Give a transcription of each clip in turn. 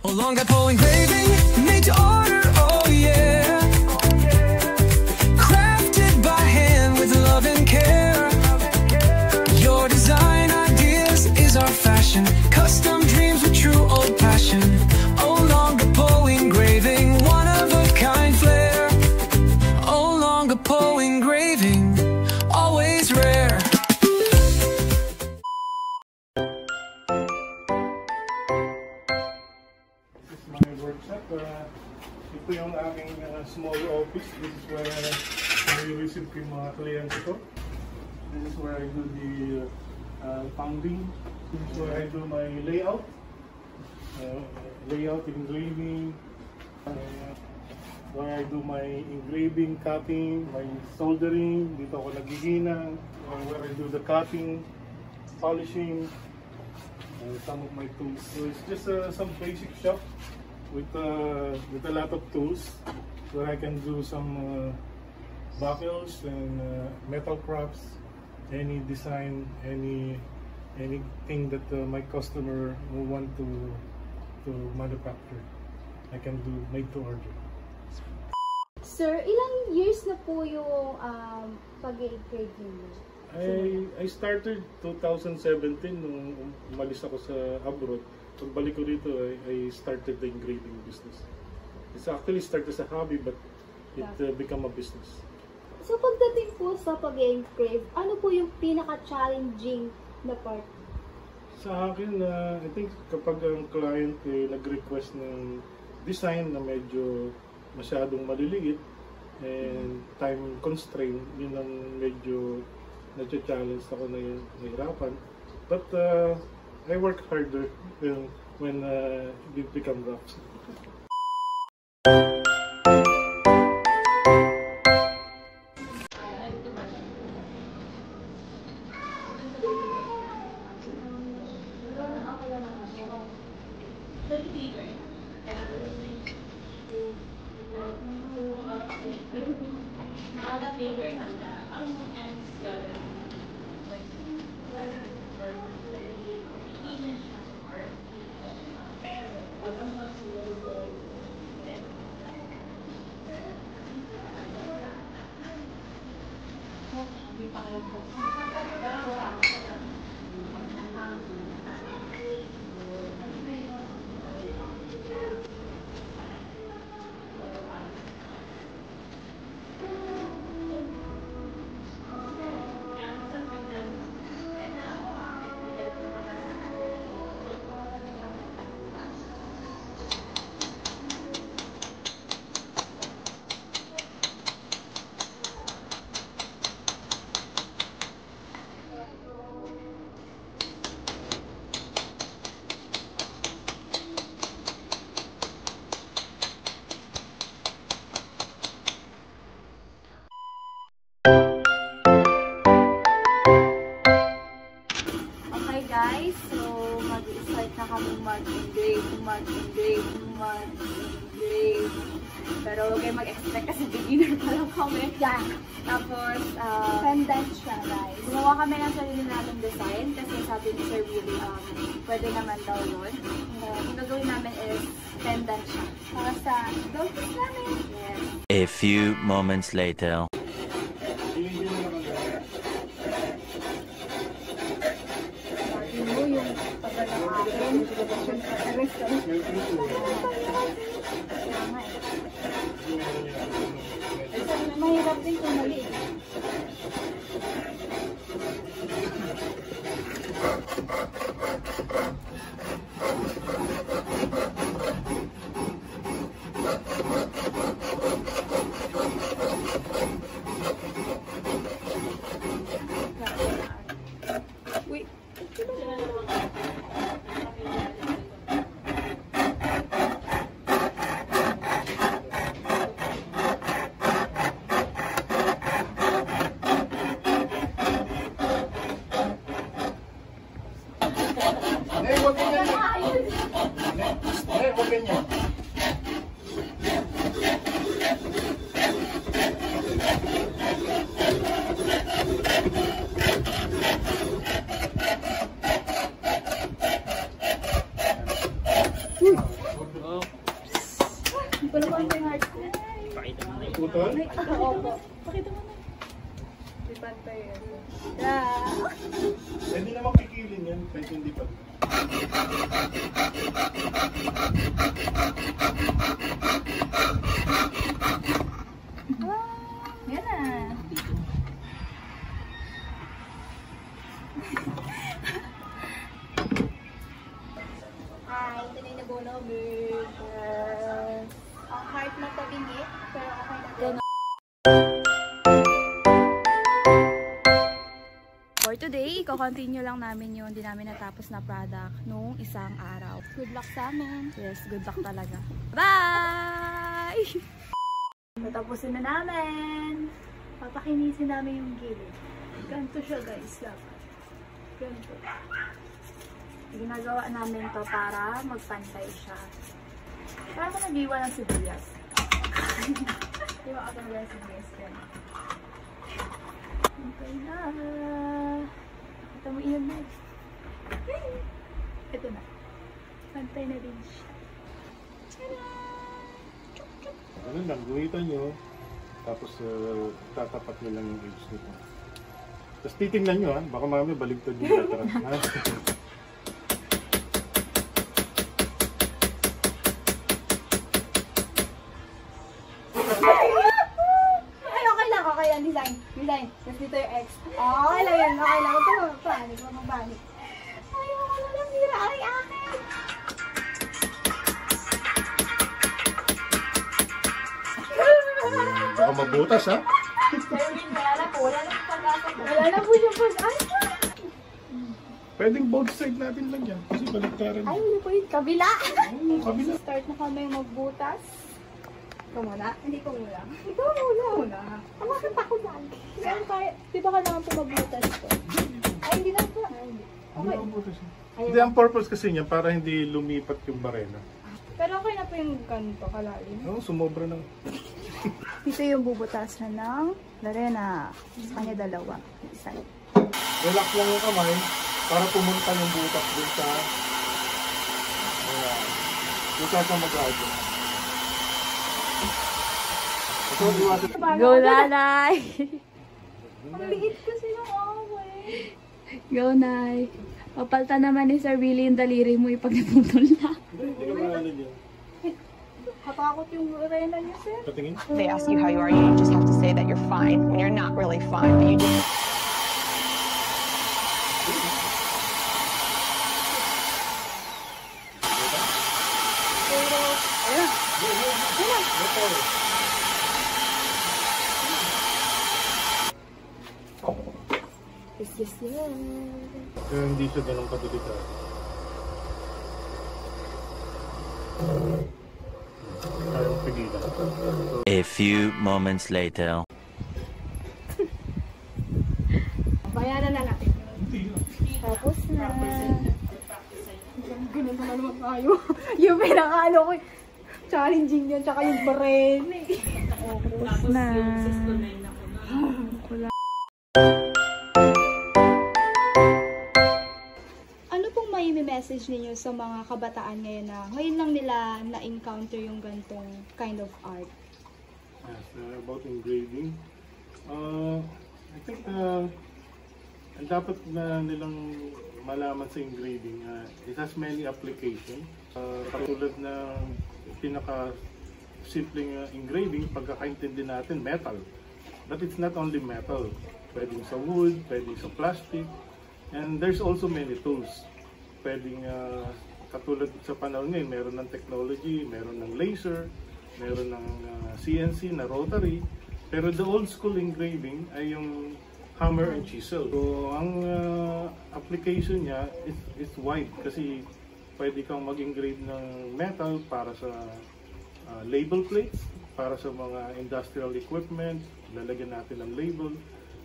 Olongapo engraving, made to order, oh yeah. Crafted by hand with love and care. Your design ideas is our fashion. Custom dreams with true old passion. Olongapo engraving, one of a kind flair. Olongapo engraving, always rare. My workshop. Ito yung aking small office. This is where I receive yung mga kliyente ko. This is where I do the founding. This is where I do my layout. Layout, engraving. Where I do my engraving, cutting, my soldering. Dito ako nagiginang. Where I do the cutting, polishing. Some of my tools. So it's just some basic shop with a lot of tools where I can do some buckles and metal crafts, any design, anything that my customer will want to manufacture. I can do made to order. Sir, ilang years na po yung pag-i-engrave niyo? I started 2017 nung umalis ako sa abroad. Pagbalik ko dito, I started the engraving business. It's actually started as a hobby, but it became a business. So pagdating po sa pag-engrave, ano po yung pinaka-challenging na part? Sa akin, I think kapag ang client nag-request ng design na medyo masyadong maliliit and time constraint, yun ang medyo na-challenge ako na nahirapan. But I work harder when it become rough. Guys, so mag-start na kami mag-engrave. Pero huwag kayo mag-expect kasi beginner pa lang kami. Yeah. Tapos, pendant siya, guys. Gumawa kami ng sarili namin design kasi sabi ni Sir Willie, pwede naman daw yun. Yung gagawin namin is pendant siya. Para sa dogfish namin. Yes. A few moments later. Yung pagkakaakin, mahirap din kung mali. Wait. Butol? Opo. Pakita mo na. Di pantay yan. Yeah. Hindi naman kikilin yan, kahit hindi pa. Yan na. Hi, ito na yung nabuno, babe. Ang heart mo tabingit, pero okay na din. For today, i-continue lang namin yung hindi namin natapos na product nung isang araw. Good luck sa amin. Yes, good luck talaga. Bye! Natapusin na namin. Papakinisin namin yung gilid. Ganito siya guys. Ganito. Ginagawa namin to para magpantay siya. Para ako nag-iwan ng sibuyas. Di ba ako nag-iwan ng sibuyas yan? Pantay na. Ito mo iyon na. Ito na. Pantay na din siya. Ano lang, guhitan nyo. Tapos tatapat nyo lang yung edge nito. Tapos titingnan nyo ha. Baka mamaya baligtad yung lataran. Okay yan, design. Tapos dito yung X. Okay lang yan, okay lang. Ito mo, panik. Ayoko na lang, mira. Ay, akin. Baka mabutas ha. Wala na po yung pag. Ay, Pwedeng both side natin lang yan. Kasi baligtaran. ay, ano po yun? Kabila. Oo, kabila. Start na kami magbutas. Ikaw muna? Hindi ko muna. Ikaw muna. Ang bakit ako lang? Di ba kailangan po magbutas ko? Ay, hindi lang po. Okay. Hindi, ang purpose kasi niya para hindi lumipat yung barena. Pero okay na po yung ganito kalalim. Oo, sumobra na. Ito yung bubutasan ng Lorena. Sa kanya dalawa. Isa. Relax lang yung kamay para pumunta yung butas dun sa dun sa mag-audio. Ito, iwasan. Go, Nanay! Ang liit kasi ng away. Go, Nay. Papalta naman ni Sir Willie yung daliri mo ipag naputol na. Hindi ka mahalin yan. Katakot yung Lorena niya, sir. Patingin. They ask you how you are, you just have to say that you're fine when you're not really fine, but you just... Yes. Kaya hindi siya ganun kabilita. Ayaw pigilan. A few moments later. Bayaran na natin. Tapos na. Ganun na naman tayo. Yung pinakaano ko, challenging yan, tsaka yung baren. Tapos na. Ano pong may message ninyo sa mga kabataan ngayon na ngayon lang nila na-encounter yung gantong kind of art? Yes, about engraving. I think ang dapat na nilang malaman sa engraving, it has many applications. Katulad ng pinaka-simpleng engraving, pagkakaintindi natin, metal. But it's not only metal. Pwedeng sa wood, pwedeng sa plastic. And there's also many tools. Pwedeng katulad sa panahon ngayon, meron ng technology, meron ng laser, meron ng CNC na rotary. Pero the old school engraving ay yung hammer and chisel. So ang application niya is wide kasi pwede kang mag-engrave ng metal para sa label plates, para sa mga industrial equipment, lalagyan natin ng label,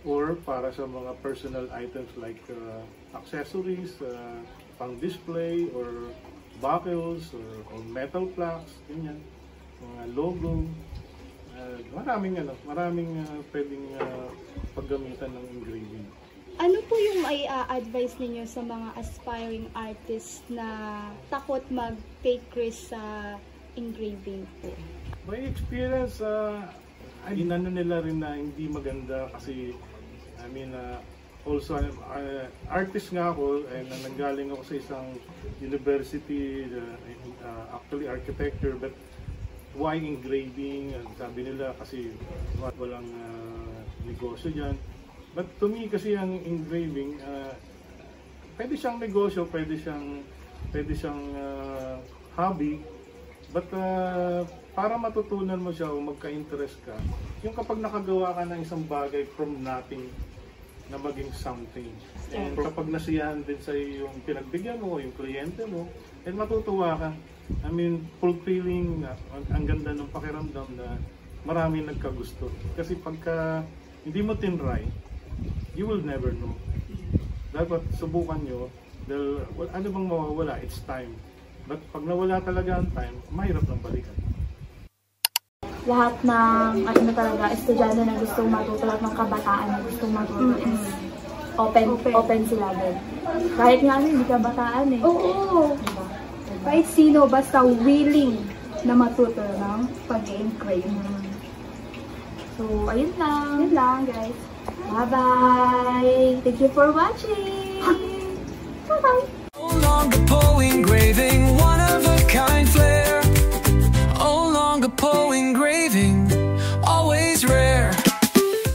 or para sa mga personal items like accessories, pang display, or buckles, or metal plaques, ganyan, mga logo. Maraming pwedeng paggamitan ng engraving. Ano po yung advice ninyo sa mga aspiring artists na takot mag-take risk sa engraving po? My experience, inano nila rin na hindi maganda kasi I mean also artist nga ako and nanggaling ako sa isang university actually architecture, but why engraving? Sabi nila kasi walang negosyo dyan. But to me kasi ang engraving pwede siyang negosyo, pwede siyang hobby, but para matutunan mo siya o magka-interest ka, yung kapag nakagawa ka ng isang bagay from nothing na maging something. And kapag nasiyahan din sa yung pinagbigyan mo, yung kliyente mo, and matutuwa ka. I mean, fulfilling, ang ganda ng pakiramdam na marami nagkagusto. Kasi pagka hindi mo tinry, you will never know. Dapat subukan nyo, dahil ano bang mawawala? It's time. But pag nawala talaga ang time, mahirap nang balikan. Lahat ng talaga, estudyante na gustong matuto, lahat ng kabataan na gustong matuto is open sila din. Kahit nga hindi kabataan eh. Oo. Diba? Kahit sino, basta willing na matuto ng pag-engrave. So, ayun lang. Yun lang, guys. Bye-bye! Thank you for watching! Bye-bye!